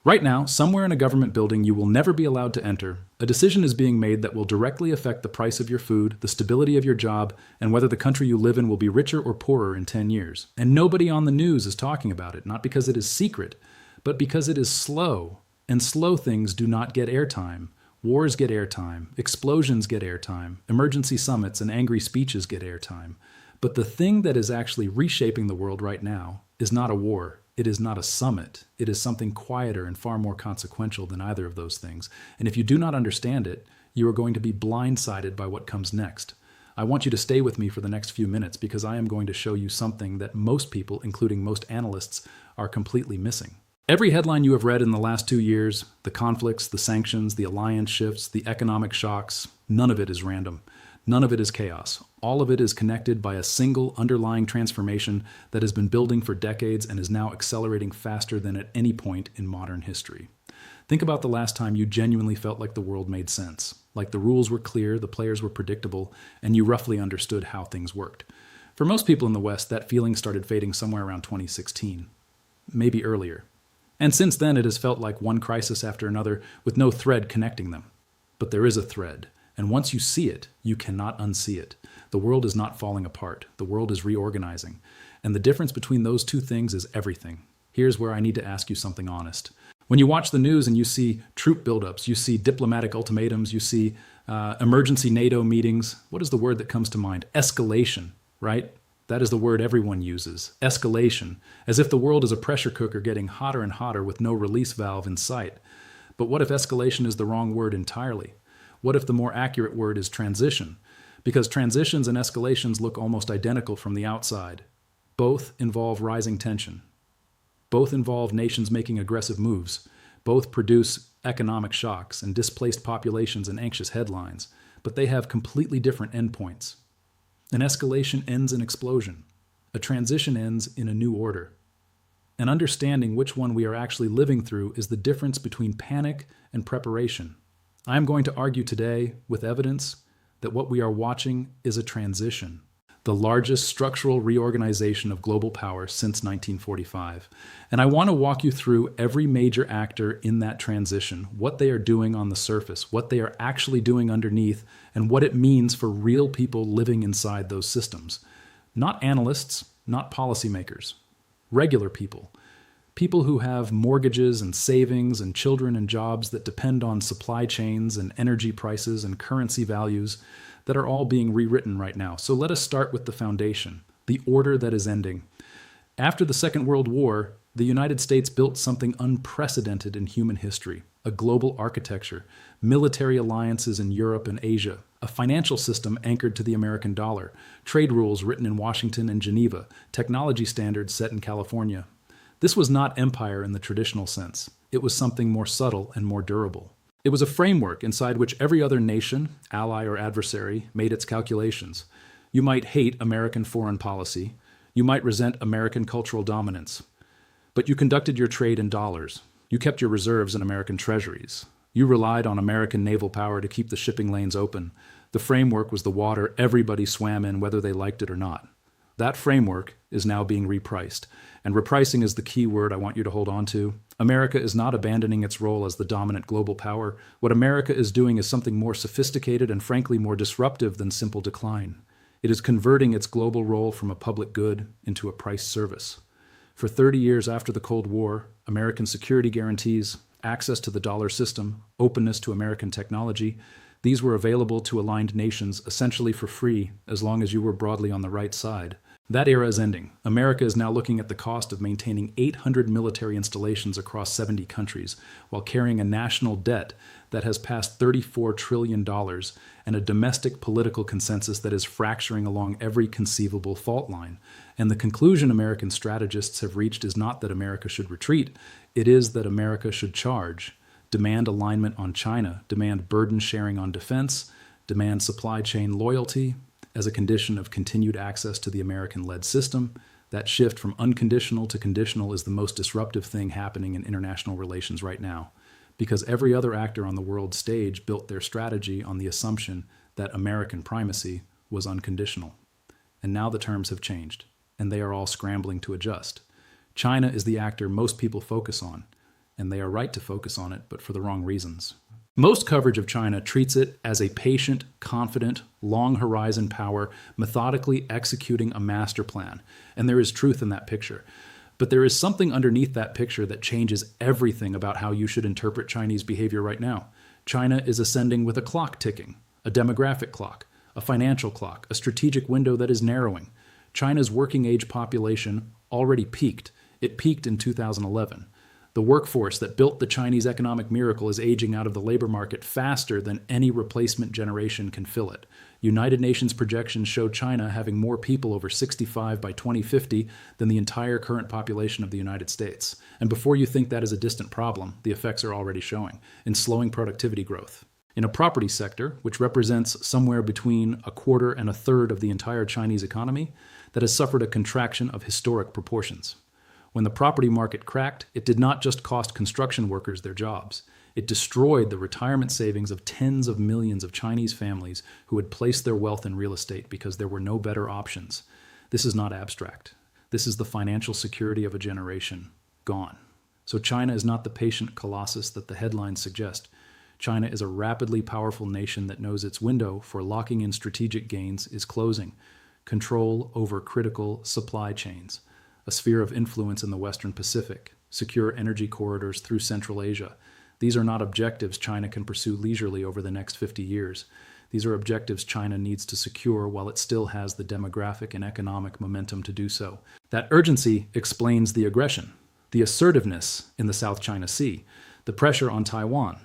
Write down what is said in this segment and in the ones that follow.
Right now, somewhere in a government building you will never be allowed to enter, a decision is being made that will directly affect the price of your food, the stability of your job, and whether the country you live in will be richer or poorer in 10 years. And nobody on the news is talking about it, not because it is secret, but because it is slow. And slow things do not get airtime. Wars get airtime, explosions get airtime, emergency summits and angry speeches get airtime. But the thing that is actually reshaping the world right now is not a war. It is not a summit. It is something quieter and far more consequential than either of those things. And if you do not understand it, you are going to be blindsided by what comes next. I want you to stay with me for the next few minutes because I am going to show you something that most people, including most analysts, are completely missing. Every headline you have read in the last 2 years, the conflicts, the sanctions, the alliance shifts, the economic shocks, none of it is random. None of it is chaos. All of it is connected by a single underlying transformation that has been building for decades and is now accelerating faster than at any point in modern history. Think about the last time you genuinely felt like the world made sense, like the rules were clear, the players were predictable, and you roughly understood how things worked. For most people in the West, that feeling started fading somewhere around 2016, maybe earlier. And since then, it has felt like one crisis after another with no thread connecting them. But there is a thread. And once you see it, you cannot unsee it. The world is not falling apart. The world is reorganizing. And the difference between those two things is everything. Here's where I need to ask you something honest. When you watch the news and you see troop buildups, you see diplomatic ultimatums, you see emergency NATO meetings, what is the word that comes to mind? Escalation, right? That is the word everyone uses. Escalation. As if the world is a pressure cooker getting hotter and hotter with no release valve in sight. But what if escalation is the wrong word entirely? What if the more accurate word is transition? Because transitions and escalations look almost identical from the outside. Both involve rising tension. Both involve nations making aggressive moves. Both produce economic shocks and displaced populations and anxious headlines. But they have completely different endpoints. An escalation ends in explosion. A transition ends in a new order. And understanding which one we are actually living through is the difference between panic and preparation. I am going to argue today, with evidence, that what we are watching is a transition, the largest structural reorganization of global power since 1945. And I want to walk you through every major actor in that transition, what they are doing on the surface, what they are actually doing underneath, and what it means for real people living inside those systems. Not analysts, not policymakers, regular people. People who have mortgages and savings and children and jobs that depend on supply chains and energy prices and currency values that are all being rewritten right now. So let us start with the foundation, the order that is ending. After the Second World War, the United States built something unprecedented in human history, a global architecture, military alliances in Europe and Asia, a financial system anchored to the American dollar, trade rules written in Washington and Geneva, technology standards set in California. This was not empire in the traditional sense. It was something more subtle and more durable. It was a framework inside which every other nation, ally or adversary, made its calculations. You might hate American foreign policy. You might resent American cultural dominance. But you conducted your trade in dollars. You kept your reserves in American treasuries. You relied on American naval power to keep the shipping lanes open. The framework was the water everybody swam in whether they liked it or not. That framework is now being repriced. And repricing is the key word I want you to hold on to. America is not abandoning its role as the dominant global power. What America is doing is something more sophisticated and frankly more disruptive than simple decline. It is converting its global role from a public good into a price service. For 30 years after the Cold War, American security guarantees, access to the dollar system, openness to American technology, these were available to aligned nations essentially for free as long as you were broadly on the right side. That era is ending. America is now looking at the cost of maintaining 800 military installations across 70 countries while carrying a national debt that has passed $34 trillion and a domestic political consensus that is fracturing along every conceivable fault line. And the conclusion American strategists have reached is not that America should retreat, it is that America should charge, demand alignment on China, demand burden sharing on defense, demand supply chain loyalty, as a condition of continued access to the American-led system. That shift from unconditional to conditional is the most disruptive thing happening in international relations right now, because every other actor on the world stage built their strategy on the assumption that American primacy was unconditional. And now the terms have changed, and they are all scrambling to adjust. China is the actor most people focus on. And they are right to focus on it, but for the wrong reasons. Most coverage of China treats it as a patient, confident, long-horizon power methodically executing a master plan. And there is truth in that picture. But there is something underneath that picture that changes everything about how you should interpret Chinese behavior right now. China is ascending with a clock ticking, a demographic clock, a financial clock, a strategic window that is narrowing. China's working age population already peaked. It peaked in 2011. The workforce that built the Chinese economic miracle is aging out of the labor market faster than any replacement generation can fill it. United Nations projections show China having more people over 65 by 2050 than the entire current population of the United States. And before you think that is a distant problem, the effects are already showing in slowing productivity growth. In a property sector, which represents somewhere between a quarter and a third of the entire Chinese economy, that has suffered a contraction of historic proportions. When the property market cracked, it did not just cost construction workers their jobs. It destroyed the retirement savings of tens of millions of Chinese families who had placed their wealth in real estate because there were no better options. This is not abstract. This is the financial security of a generation gone. So China is not the patient colossus that the headlines suggest. China is a rapidly powerful nation that knows its window for locking in strategic gains is closing. Control over critical supply chains, a sphere of influence in the Western Pacific, secure energy corridors through Central Asia. These are not objectives China can pursue leisurely over the next 50 years. These are objectives China needs to secure while it still has the demographic and economic momentum to do so. That urgency explains the aggression, the assertiveness in the South China Sea, the pressure on Taiwan,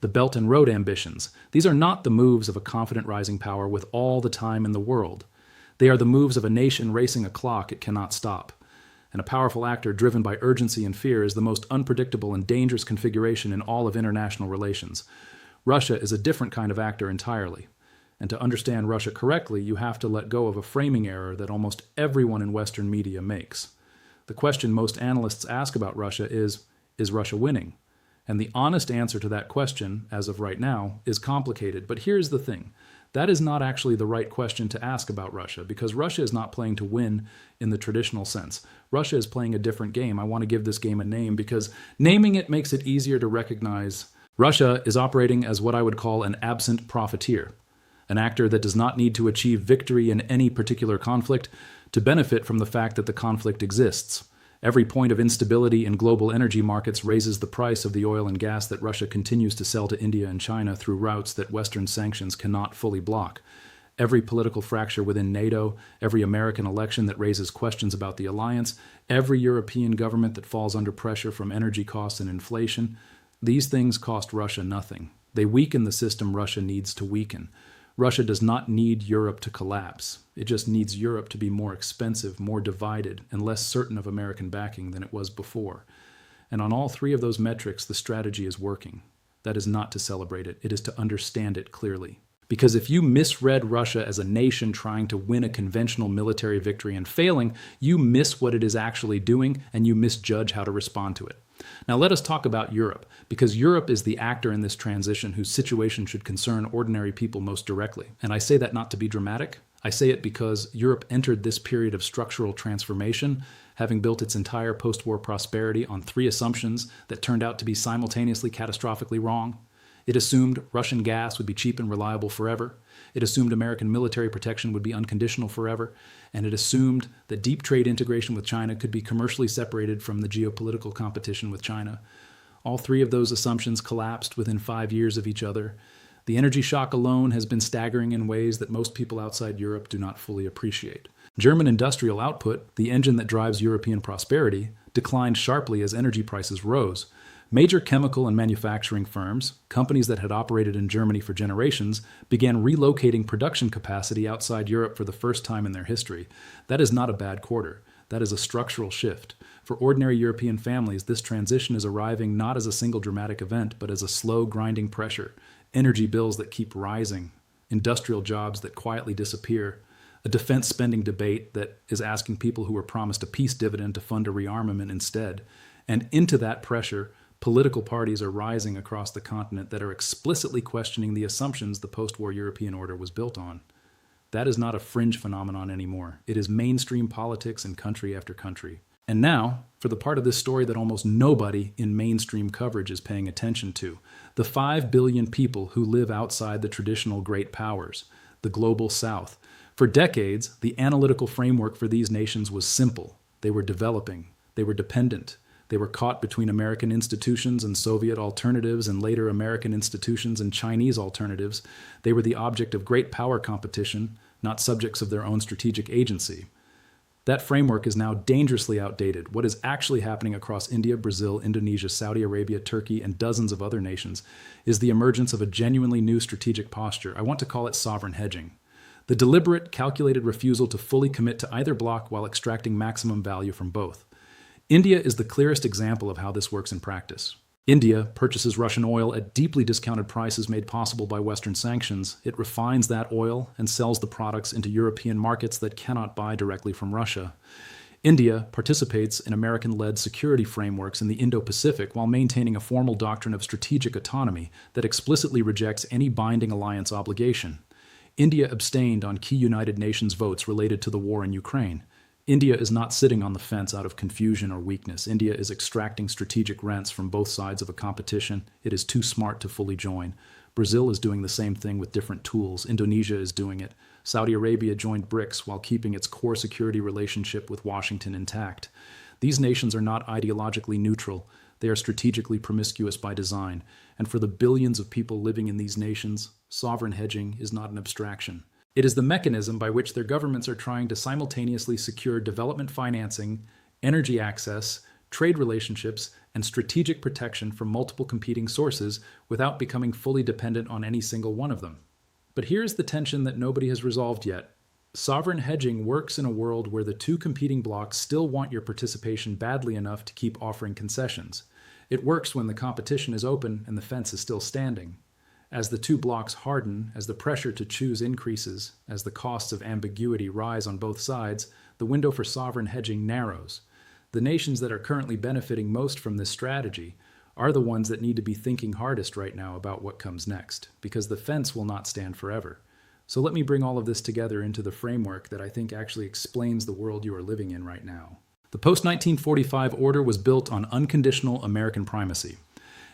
the Belt and Road ambitions. These are not the moves of a confident rising power with all the time in the world. They are the moves of a nation racing a clock it cannot stop. And a powerful actor driven by urgency and fear is the most unpredictable and dangerous configuration in all of international relations. Russia is a different kind of actor entirely. And to understand Russia correctly, you have to let go of a framing error that almost everyone in Western media makes. The question most analysts ask about Russia is Russia winning? And the honest answer to that question, as of right now, is complicated. But here's the thing. That is not actually the right question to ask about Russia, because Russia is not playing to win in the traditional sense. Russia is playing a different game. I want to give this game a name because naming it makes it easier to recognize. Russia is operating as what I would call an absent profiteer, an actor that does not need to achieve victory in any particular conflict to benefit from the fact that the conflict exists. Every point of instability in global energy markets raises the price of the oil and gas that Russia continues to sell to India and China through routes that Western sanctions cannot fully block. Every political fracture within NATO, every American election that raises questions about the alliance, every European government that falls under pressure from energy costs and inflation, these things cost Russia nothing. They weaken the system Russia needs to weaken. Russia does not need Europe to collapse. It just needs Europe to be more expensive, more divided, and less certain of American backing than it was before. And on all three of those metrics, the strategy is working. That is not to celebrate it. It is to understand it clearly. Because if you misread Russia as a nation trying to win a conventional military victory and failing, you miss what it is actually doing and you misjudge how to respond to it. Now let us talk about Europe, because Europe is the actor in this transition whose situation should concern ordinary people most directly. And I say that not to be dramatic. I say it because Europe entered this period of structural transformation, having built its entire post-war prosperity on three assumptions that turned out to be simultaneously catastrophically wrong. It assumed Russian gas would be cheap and reliable forever. It assumed American military protection would be unconditional forever. And it assumed that deep trade integration with China could be commercially separated from the geopolitical competition with China. All three of those assumptions collapsed within 5 years of each other. The energy shock alone has been staggering in ways that most people outside Europe do not fully appreciate. German industrial output, the engine that drives European prosperity, declined sharply as energy prices rose. Major chemical and manufacturing firms, companies that had operated in Germany for generations, began relocating production capacity outside Europe for the first time in their history. That is not a bad quarter. That is a structural shift. For ordinary European families, this transition is arriving not as a single dramatic event, but as a slow, grinding pressure. Energy bills that keep rising, industrial jobs that quietly disappear, a defense spending debate that is asking people who were promised a peace dividend to fund a rearmament instead. And into that pressure, political parties are rising across the continent that are explicitly questioning the assumptions the post-war European order was built on. That is not a fringe phenomenon anymore. It is mainstream politics in country after country. And now, for the part of this story that almost nobody in mainstream coverage is paying attention to, the 5 billion people who live outside the traditional great powers, the global south. For decades, the analytical framework for these nations was simple. They were developing. They were dependent. They were caught between American institutions and Soviet alternatives, and later American institutions and Chinese alternatives. They were the object of great power competition, not subjects of their own strategic agency. That framework is now dangerously outdated. What is actually happening across India, Brazil, Indonesia, Saudi Arabia, Turkey, and dozens of other nations is the emergence of a genuinely new strategic posture. I want to call it sovereign hedging. The deliberate, calculated refusal to fully commit to either bloc while extracting maximum value from both. India is the clearest example of how this works in practice. India purchases Russian oil at deeply discounted prices made possible by Western sanctions. It refines that oil and sells the products into European markets that cannot buy directly from Russia. India participates in American-led security frameworks in the Indo-Pacific while maintaining a formal doctrine of strategic autonomy that explicitly rejects any binding alliance obligation. India abstained on key United Nations votes related to the war in Ukraine. India is not sitting on the fence out of confusion or weakness. India is extracting strategic rents from both sides of a competition. It is too smart to fully join. Brazil is doing the same thing with different tools. Indonesia is doing it. Saudi Arabia joined BRICS while keeping its core security relationship with Washington intact. These nations are not ideologically neutral. They are strategically promiscuous by design. And for the billions of people living in these nations, sovereign hedging is not an abstraction. It is the mechanism by which their governments are trying to simultaneously secure development financing, energy access, trade relationships, and strategic protection from multiple competing sources without becoming fully dependent on any single one of them. But here's the tension that nobody has resolved yet. Sovereign hedging works in a world where the two competing blocs still want your participation badly enough to keep offering concessions. It works when the competition is open and the fence is still standing. As the two blocs harden, as the pressure to choose increases, as the costs of ambiguity rise on both sides, the window for sovereign hedging narrows. The nations that are currently benefiting most from this strategy are the ones that need to be thinking hardest right now about what comes next, because the fence will not stand forever. So let me bring all of this together into the framework that I think actually explains the world you are living in right now. The post-1945 order was built on unconditional American primacy.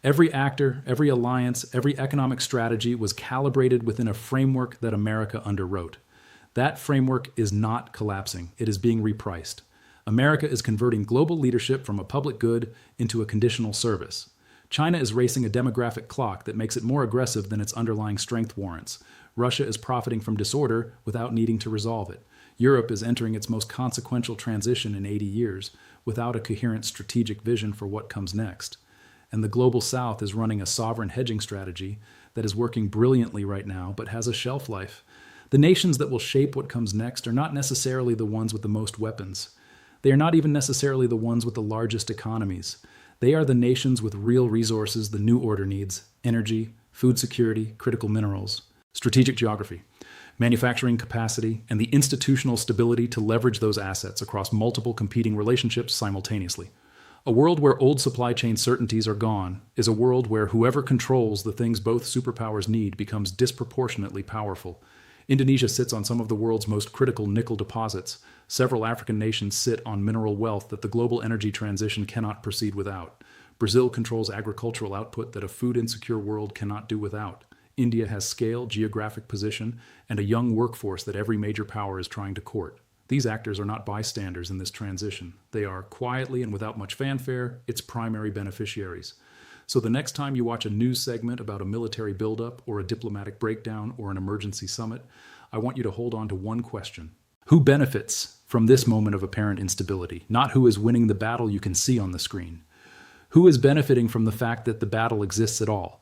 Every actor, every alliance, every economic strategy was calibrated within a framework that America underwrote. That framework is not collapsing. It is being repriced. America is converting global leadership from a public good into a conditional service. China is racing a demographic clock that makes it more aggressive than its underlying strength warrants. Russia is profiting from disorder without needing to resolve it. Europe is entering its most consequential transition in 80 years without a coherent strategic vision for what comes next. And the global south is running a sovereign hedging strategy that is working brilliantly right now, but has a shelf life. The nations that will shape what comes next are not necessarily the ones with the most weapons. They are not even necessarily the ones with the largest economies. They are the nations with real resources the new order needs: energy, food security, critical minerals, strategic geography, manufacturing capacity, and the institutional stability to leverage those assets across multiple competing relationships simultaneously. A world where old supply chain certainties are gone is a world where whoever controls the things both superpowers need becomes disproportionately powerful. Indonesia sits on some of the world's most critical nickel deposits. Several African nations sit on mineral wealth that the global energy transition cannot proceed without. Brazil controls agricultural output that a food-insecure world cannot do without. India has scale, geographic position, and a young workforce that every major power is trying to court. These actors are not bystanders in this transition. They are, quietly and without much fanfare, its primary beneficiaries. So the next time you watch a news segment about a military buildup or a diplomatic breakdown or an emergency summit, I want you to hold on to one question. Who benefits from this moment of apparent instability? Not who is winning the battle you can see on the screen. Who is benefiting from the fact that the battle exists at all?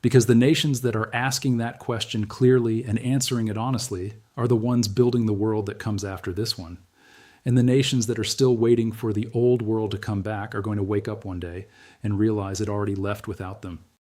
Because the nations that are asking that question clearly and answering it honestly are the ones building the world that comes after this one. And the nations that are still waiting for the old world to come back are going to wake up one day and realize it already left without them.